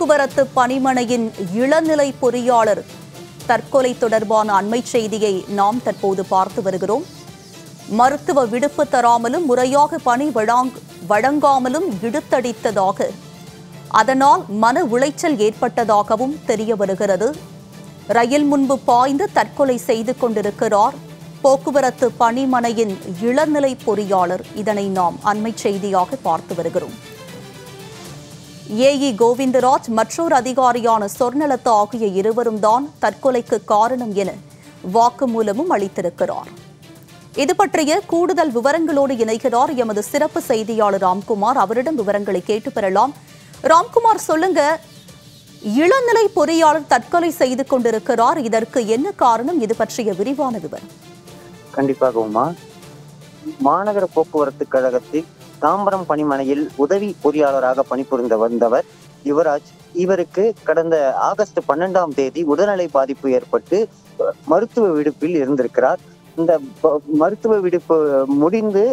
போக்குவரத்து பணிமனையின் இளநிலை பொறியாளர் தற்கொலை தொடர்பான அண்மை செய்தியை நாம் தற்போது பார்த்து வருகிறோம். மருத்துவ விடுப்பு தராமலும் முறையாக பணி வழங்காமலும் இழுத்தடித்ததாக, அதனால் மன உளைச்சல் ஏற்பட்டதாகவும் தெரிய வருகிறது. ரயில் முன்பு பாய்ந்து தற்கொலை செய்து கொண்டிருக்கிறார் போக்குவரத்து பணிமனையின் இளநிலை பொறியாளர். இதனை நாம் அண்மை செய்தியாக பார்த்து வருகிறோம். ஏஇ கோவிந்தராஜ் மற்றொரு அதிகாரியான சொர்ணலதா ஆகிய இருவரும் தான் தற்கொலைக்கு காரணம் என வாக்குமூலமும் அளித்திருக்கிறார். இது பற்றிய கூடுதல் விவரங்களோடு இணைகிறார் எமது சிறப்பு செய்தியாளர் ராம்குமார். அவரிடம் விவரங்களை கேட்டு பெறலாம். ராம்குமார், சொல்லுங்க, இளநிலை பொறியாளர் தற்கொலை செய்து கொண்டிருக்கிறார், இதற்கு என்ன காரணம்? இது பற்றிய விரிவான விவரம். கண்டிப்பாக உமா, மாநகர போக்குவரத்து கழகத்தில் தாம்பரம் பணிமனையில் உதவி பொறியாளராக பணிபுரிந்து வந்தவர் யுவராஜ். இவருக்கு கடந்த ஆகஸ்ட் 12ஆம் தேதி உடல்நலை பாதிப்பு ஏற்பட்டு மருத்துவ விடுப்பில் இருந்திருக்கிறார். இந்த மருத்துவ விடுப்பு முடிந்து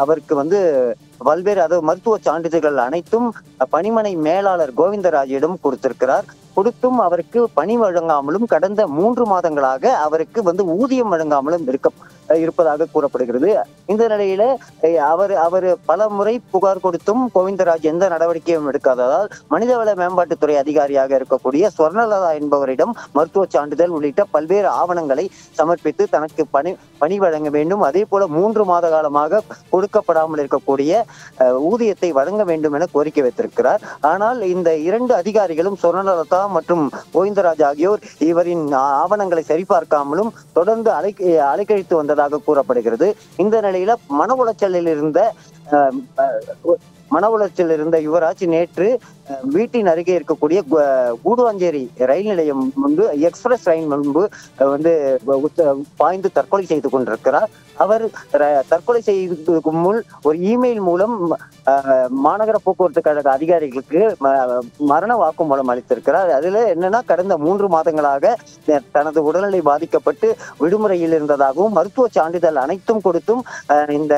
அவருக்கு பல்வேறு மருத்துவ சான்றிதழ்கள் அனைத்தும் பணிமனை மேலாளர் கோவிந்தராஜிடம் கொடுத்திருக்கிறார். கொடுத்தும் அவருக்கு பணி வழங்காமலும் கடந்த 3 மாதங்களாக அவருக்கு ஊதியம் வழங்காமலும் இருப்பதாக கூறப்படுகிறது. இந்த நிலையில அவர் பல முறை புகார் கொடுத்தும் கோவிந்தராஜ் எந்த நடவடிக்கையும் எடுக்காததால் மனிதவள மேம்பாட்டுத்துறை அதிகாரியாக இருக்கக்கூடிய சொர்ணலதா என்பவரிடம் மருத்துவ சான்றிதழ் உள்ளிட்ட பல்வேறு ஆவணங்களை சமர்ப்பித்து தனக்கு பணி வழங்க வேண்டும், அதே போல 3 மாத காலமாக கொடுக்கப்படாமல் இருக்கக்கூடிய ஊதியத்தை வழங்க வேண்டும் என கோரிக்கை வைத்திருக்கிறார். ஆனால் இந்த 2 அதிகாரிகளும் சொர்ணலதா மற்றும் கோவிந்தராஜ் ஆகியோர் இவரின் ஆவணங்களை சரிபார்க்காமலும் தொடர்ந்து அலைக்கழித்து வந்ததாக கூறப்படுகிறது. இந்த நிலையில மன உளைச்சல் இருந்த யுவராஜ் நேற்று வீட்டின் அருகே இருக்கக்கூடிய கூடுவாஞ்சேரி ரயில் நிலையம் முன்பு எக்ஸ்பிரஸ் ரயில் முன்பு பாய்ந்து தற்கொலை செய்து கொண்டிருக்கிறார். அவர் தற்கொலை செய்வதற்கு முன் ஒரு இமெயில் மூலம் மாநகர போக்குவரத்து கழக அதிகாரிகளுக்கு மரண வாக்குமூலம் அளித்திருக்கிறார். அதுல என்னன்னா, கடந்த 3 மாதங்களாக தனது உடல்நிலை பாதிக்கப்பட்டு விடுமுறையில் இருந்ததாகவும் மருத்துவ சான்றிதழ் அனைத்தும் கொடுத்தும் இந்த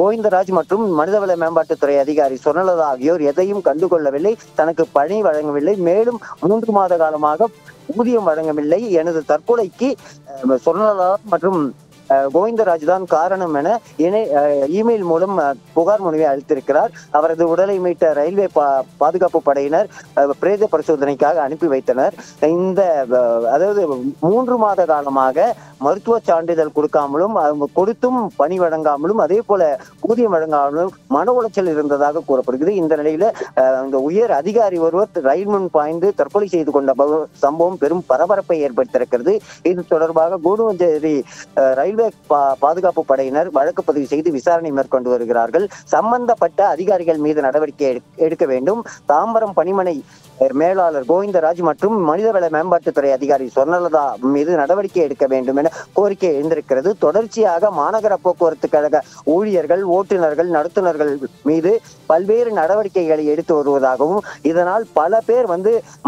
கோவிந்தராஜ் மற்றும் மனிதவள மேம்பாட்டுத்துறை அதிகாரி சொர்ணலதா ஆகியோர் எதையும் கண்டுகொள்ளவில்லை, தனக்கு பணி வழங்கவில்லை, மேலும் 3 மாத காலமாக ஊதியம் வழங்கவில்லை. எனது தற்கொலைக்கு சொர்ணலதா மற்றும் கோவிந்தராஜ் தான் காரணம் என இமெயில் மூலம் புகார் மனுவை அளித்திருக்கிறார். அவரது உடலை மீட்ட ரயில்வே பாதுகாப்பு படையினர் பிரேத பரிசோதனைக்காக அனுப்பி வைத்தனர். இந்த 3 மாத காலமாக மருத்துவ சான்றிதழ் கொடுத்தும் பணி வழங்காமலும் அதே போல ஊதியம் வழங்காமலும் மன உளைச்சல் இருந்ததாக கூறப்படுகிறது. இந்த நிலையில இந்த உயர் அதிகாரி ஒருவர் ரயில் முன் பாய்ந்து தற்கொலை செய்து கொண்ட சம்பவம் பெரும் பரபரப்பை ஏற்படுத்தியிருக்கிறது. இது தொடர்பாக கூடுவாஞ்சேரி ரயில்வே பாதுகாப்பு படையினர் வழக்கு பதிவு செய்து விசாரணை மேற்கொண்டு வருகிறார்கள். சம்பந்தப்பட்ட அதிகாரிகள் மீது நடவடிக்கை எடுக்க வேண்டும். தாம்பரம் பணிமனை மேலாளர் கோவிந்தராஜ் மற்றும் மனிதவள மேம்பாட்டுத்துறை அதிகாரி சொர்ணலதா மீது நடவடிக்கை எடுக்க வேண்டும் என கோரிக்கை எழுந்திருக்கிறது. தொடர்ச்சியாக மாநகர போக்குவரத்து கழக ஊழியர்கள், ஓட்டுநர்கள், நடத்துனர்கள் மீது பல்வேறு நடவடிக்கைகளை எடுத்து வருவதாகவும் இதனால் பல பேர்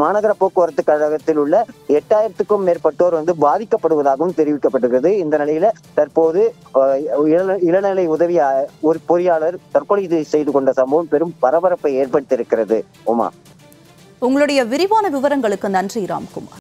மாநகர போக்குவரத்து கழகத்தில் உள்ள 8000க்கும் மேற்பட்டோர் பாதிக்கப்படுவதாகவும் தெரிவிக்கப்பட்டிருக்கிறது. இந்த நிலையில தற்போது இளநிலை உதவி ஒரு பொறியாளர் தற்கொலை செய்து கொண்ட சம்பவம் பெரும் பரபரப்பை ஏற்படுத்தியிருக்கிறது. உமா, உங்களுடைய விரிவான விவரங்களுக்கு நன்றி ராம்குமார்.